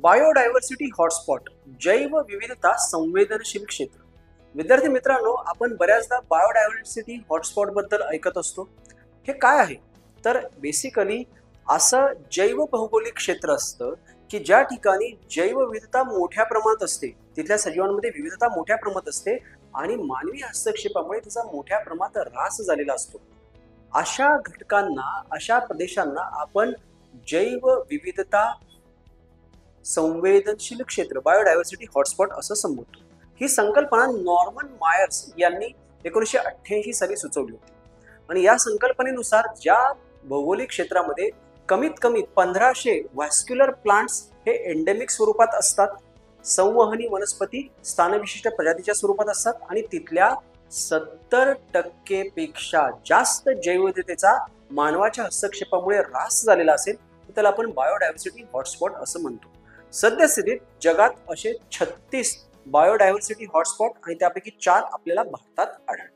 Biodiversity hotspot जैवविविधता संवेदनशील क्षेत्र. विद्यार्थी मित्रांनो, आपण बऱ्याचदा बायोडायव्हर्सिटी हॉटस्पॉट बद्दल ऐकत असतो. हे काय आहे? तर बेसिकली असं जैव भौगोलिक क्षेत्र असतं की ज्या ठिकाणी जैवविविधता मोठ्या प्रमाणात असते, तिथल्या सजीवांमध्ये विविधता मोठ्या प्रमाणात असते आणि मानवी हस्तक्षेपामुळे तिचा मोठ्या प्रमाणात ऱ्हास झालेला असतो. अशा घटकांना, अशा प्रदेशांना आपण जैव विविधता संवेदनशील क्षेत्र बायोडायव्हर्सिटी हॉटस्पॉट असं संबोधतो. ही संकल्पना नॉर्मन मायर्स यांनी 1988 साली सुचवली होती आणि या संकल्पनेनुसार ज्या भौगोलिक क्षेत्रामध्ये कमीत कमी 1500 व्हॅस्क्युलर प्लांट्स हे एंडेमिक स्वरूपात असतात, संवहनी वनस्पती स्थानविशिष्ट प्रजातीच्या स्वरूपात असतात आणि तिथल्या 70% पेक्षा जास्त जैवविविधतेचा मानवाच्या हस्तक्षेपामुळे ऱ्हास झालेला असेल तर त्याला आपण बायोडायव्हर्सिटी हॉटस्पॉट असं म्हणतो. सद्यस्थितीत जगात असे 36 बायोडायव्हर्सिटी हॉटस्पॉट आणि त्यापैकी 4 आपल्याला भारतात आढळतात.